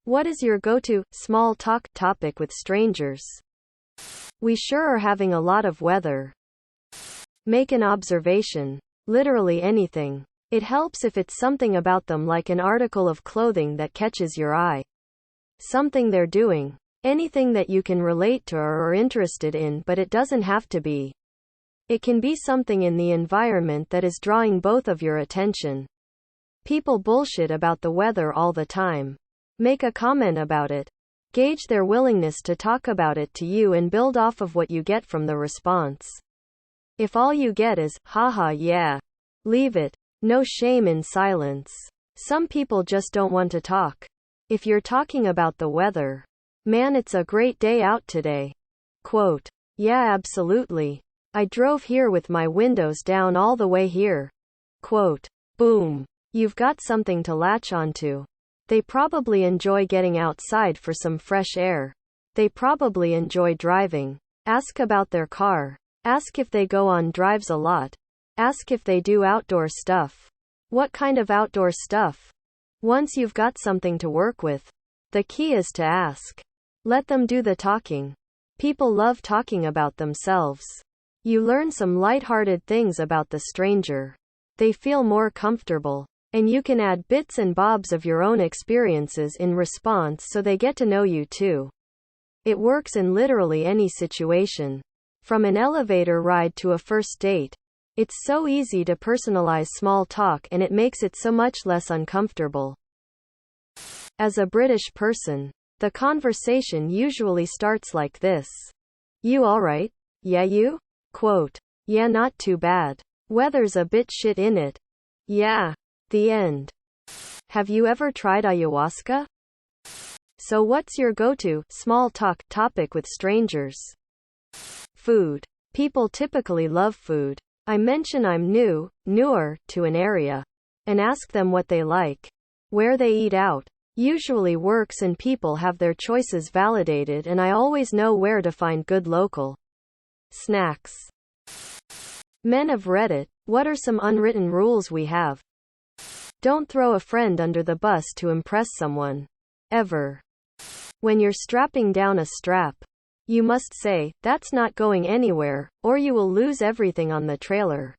What is your go-to small talk topic with strangers? We sure are having a lot of weather. Make an observation. Literally anything. It helps if it's something about them, like an article of clothing that catches your eye. Something they're doing. Anything that you can relate to or are interested in, but it doesn't have to be. It can be something in the environment that is drawing both of your attention. People bullshit about the weather all the time. Make a comment about it. Gauge their willingness to talk about it to you and build off of what you get from the response. If all you get is, haha, yeah, leave it. No shame in silence. Some people just don't want to talk. If you're talking about the weather, man, it's a great day out today. Quote, yeah, absolutely. I drove here with my windows down all the way here. Quote, boom. You've got something to latch onto. They probably enjoy getting outside for some fresh air. They probably enjoy driving. Ask about their car. Ask if they go on drives a lot. Ask if they do outdoor stuff. What kind of outdoor stuff? Once you've got something to work with, the key is to ask. Let them do the talking. People love talking about themselves. You learn some lighthearted things about the stranger. They feel more comfortable. And you can add bits and bobs of your own experiences in response so they get to know you too. It works in literally any situation. From an elevator ride to a first date. It's so easy to personalize small talk, and it makes it so much less uncomfortable. As a British person, the conversation usually starts like this. You alright? Yeah, you? Quote, yeah, not too bad. Weather's a bit shit in it. Yeah. The end. Have you ever tried ayahuasca? So what's your go-to small talk topic with strangers? Food. People typically love food. I mention I'm newer to an area, and ask them what they like, where they eat out. Usually works and people have their choices validated, and I always know where to find good local snacks. Men of Reddit, what are some unwritten rules we have? Don't throw a friend under the bus to impress someone. Ever. When you're strapping down a strap, you must say, that's not going anywhere, or you will lose everything on the trailer.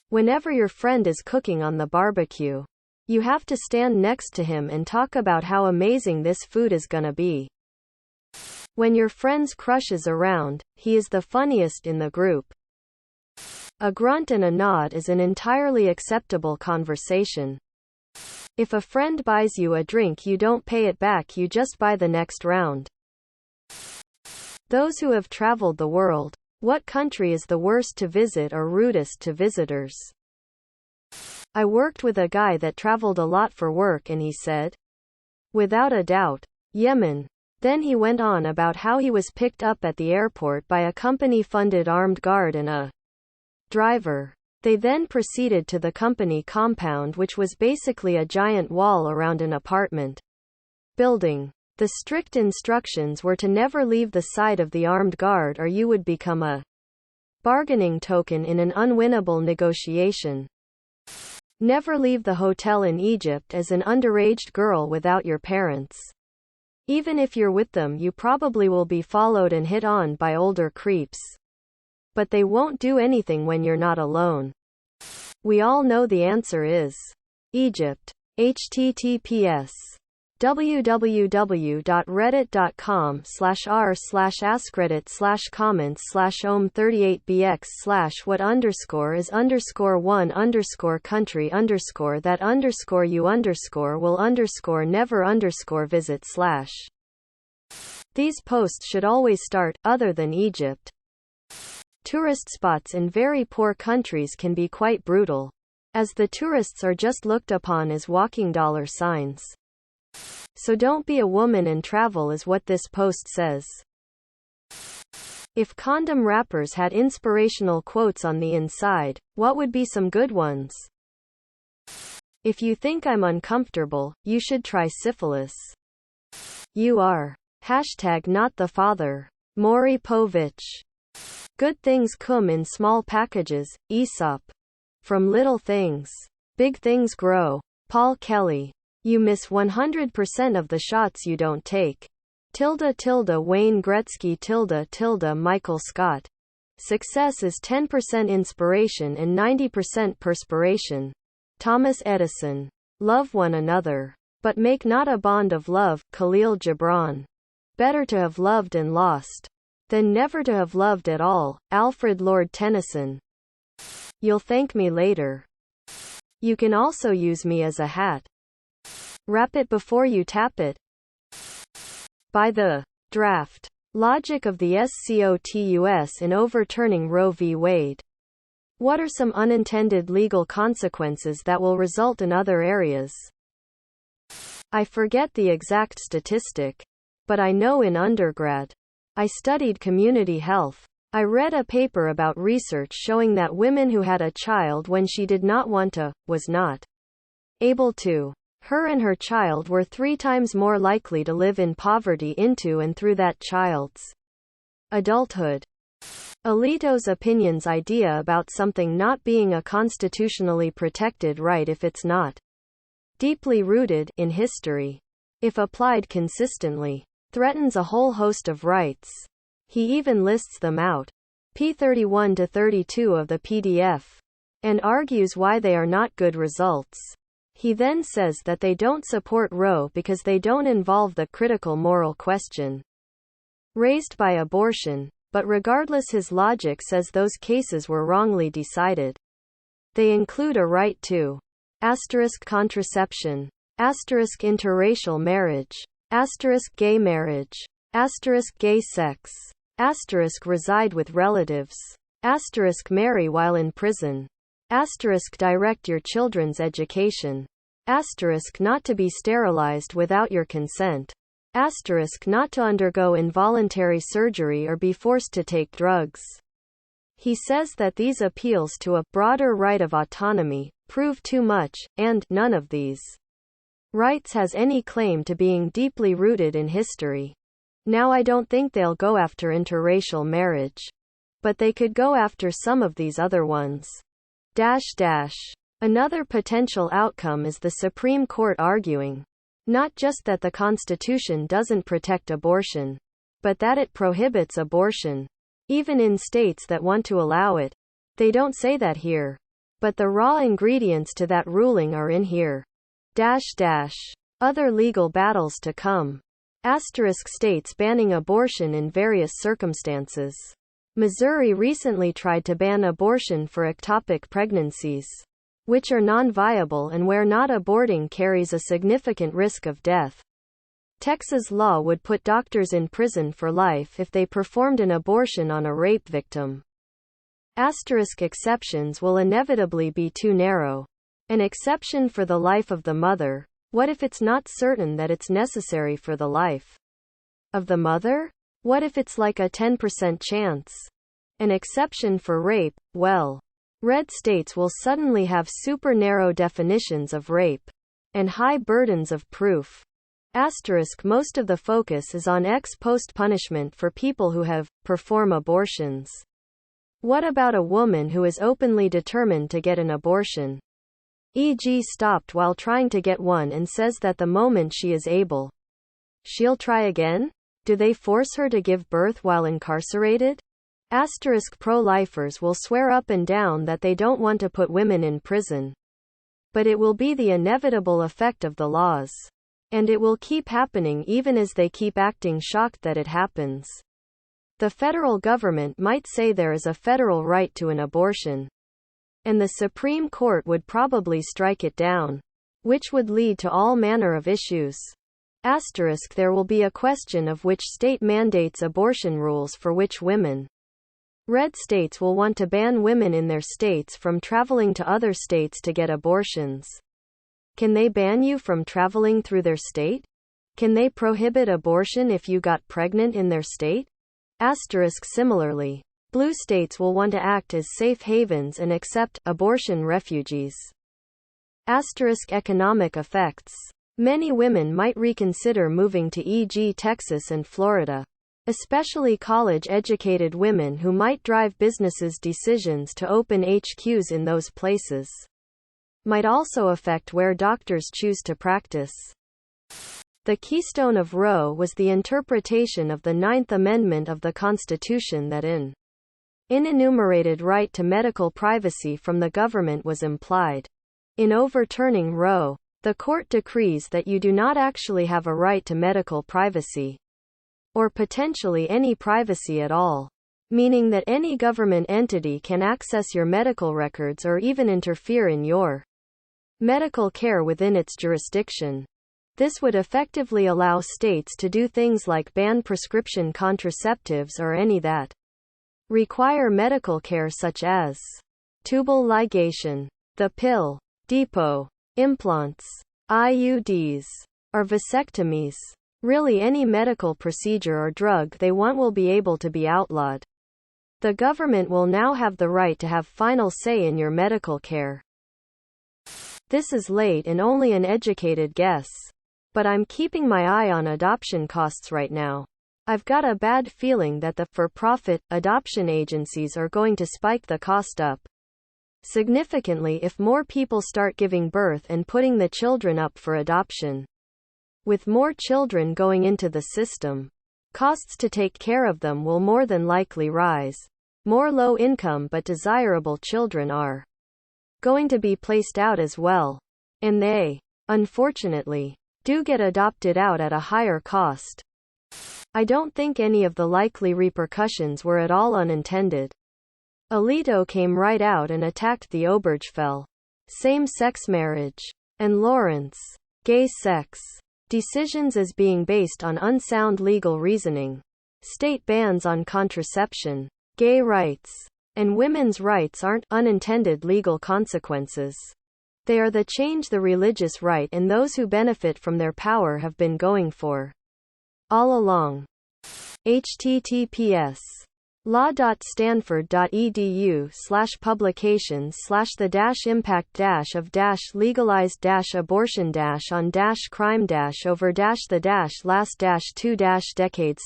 Whenever your friend is cooking on the barbecue, you have to stand next to him and talk about how amazing this food is gonna be. When your friend's crush is around, he is the funniest in the group. A grunt and a nod is an entirely acceptable conversation. If a friend buys you a drink, you don't pay it back, you just buy the next round. Those who have traveled the world, what country is the worst to visit or rudest to visitors? I worked with a guy that traveled a lot for work, and he said, without a doubt, Yemen. Then he went on about how he was picked up at the airport by a company-funded armed guard and a driver. They then proceeded to the company compound, which was basically a giant wall around an apartment building. The strict instructions were to never leave the side of the armed guard, or you would become a bargaining token in an unwinnable negotiation. Never leave the hotel in Egypt as an underage girl without your parents. Even if you're with them, you probably will be followed and hit on by older creeps. But they won't do anything when you're not alone. We all know the answer is Egypt. https www.reddit.com/r/askreddit/comment/ohm38bx/what_1_country_never_visit/. These posts should always start, other than Egypt. Tourist spots in very poor countries can be quite brutal, as the tourists are just looked upon as walking dollar signs. So don't be a woman and travel, is what this post says. If condom wrappers had inspirational quotes on the inside, what would be some good ones? If you think I'm uncomfortable, you should try syphilis. You are. #not the father. Maury Povich. Good things come in small packages. Aesop. From little things, big things grow. Paul Kelly. You miss 100% of the shots you don't take. Wayne Gretzky Michael Scott. Success is 10% inspiration and 90% perspiration. Thomas Edison. Love one another. But make not a bond of love. Khalil Gibran. Better to have loved and lost than never to have loved at all. Alfred Lord Tennyson. You'll thank me later. You can also use me as a hat. Wrap it before you tap it. By the draft logic of the SCOTUS in overturning Roe v. Wade. What are some unintended legal consequences that will result in other areas? I forget the exact statistic, but I know in undergrad, I studied community health. I read a paper about research showing that women who had a child when she did not want to, was not able to, her and her child were 3 times more likely to live in poverty into and through that child's adulthood. Alito's opinion's idea about something not being a constitutionally protected right if it's not deeply rooted in history, if applied consistently, threatens a whole host of rights. He even lists them out. P 31-32 of the PDF. And argues why they are not good results. He then says that they don't support Roe because they don't involve the critical moral question raised by abortion, but regardless his logic says those cases were wrongly decided. They include a right to contraception, interracial marriage, gay marriage, gay sex, reside with relatives, marry while in prison, direct your children's education, not to be sterilized without your consent, not to undergo involuntary surgery or be forced to take drugs. He says that these appeals to a broader right of autonomy prove too much, and none of these rights has any claim to being deeply rooted in history. Now I don't think they'll go after interracial marriage. But they could go after some of these other ones. Another potential outcome is the Supreme Court arguing not just that the Constitution doesn't protect abortion, but that it prohibits abortion, even in states that want to allow it. They don't say that here. But the raw ingredients to that ruling are in here. Other legal battles to come. States banning abortion in various circumstances. Missouri recently tried to ban abortion for ectopic pregnancies, which are non-viable and where not aborting carries a significant risk of death. Texas law would put doctors in prison for life if they performed an abortion on a rape victim. Exceptions will inevitably be too narrow. An exception for the life of the mother. What if it's not certain that it's necessary for the life of the mother? What if it's like a 10% chance? An exception for rape, well, red states will suddenly have super narrow definitions of rape and high burdens of proof. Most of the focus is on ex post punishment for people who have performed abortions. What about a woman who is openly determined to get an abortion? E.g. stopped while trying to get one and says that the moment she is able, she'll try again? Do they force her to give birth while incarcerated? Pro-lifers will swear up and down that they don't want to put women in prison. But it will be the inevitable effect of the laws. And it will keep happening even as they keep acting shocked that it happens. The federal government might say there is a federal right to an abortion. And the Supreme Court would probably strike it down, which would lead to all manner of issues. There will be a question of which state mandates abortion rules for which women. Red states will want to ban women in their states from traveling to other states to get abortions. Can they ban you from traveling through their state? Can they prohibit abortion if you got pregnant in their state? Similarly, blue states will want to act as safe havens and accept abortion refugees. Economic effects. Many women might reconsider moving to e.g. Texas and Florida, especially college-educated women who might drive businesses' decisions to open HQs in those places. might also affect where doctors choose to practice. The keystone of Roe was the interpretation of the Ninth Amendment of the Constitution that an unenumerated right to medical privacy from the government was implied. In overturning Roe, the court decrees that you do not actually have a right to medical privacy, or potentially any privacy at all, meaning that any government entity can access your medical records or even interfere in your medical care within its jurisdiction. This would effectively allow states to do things like ban prescription contraceptives or any that require medical care, such as tubal ligation, the pill, depot, implants, IUDs, or vasectomies. Really, any medical procedure or drug they want will be able to be outlawed. The government will now have the right to have final say in your medical care. This is late and only an educated guess, but I'm keeping my eye on adoption costs right now. I've got a bad feeling that the for-profit adoption agencies are going to spike the cost up significantly if more people start giving birth and putting the children up for adoption. With more children going into the system, costs to take care of them will more than likely rise. More low-income but desirable children are going to be placed out as well, and they, unfortunately, do get adopted out at a higher cost. I don't think any of the likely repercussions were at all unintended. Alito came right out and attacked the Obergefell same-sex marriage and Lawrence gay sex decisions as being based on unsound legal reasoning. State bans on contraception, gay rights, and women's rights aren't unintended legal consequences. They are the change the religious right and those who benefit from their power have been going for all along. https://publications/the-impact-of-legal-over-the-last 2 decades/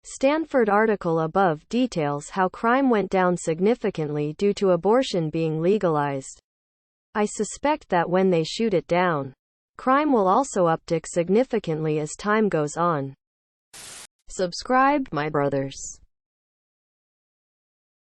Stanford article above details how crime went down significantly due to abortion being legalized. I suspect that when they shoot it down, crime will also uptick significantly as time goes on. Subscribe, my brothers.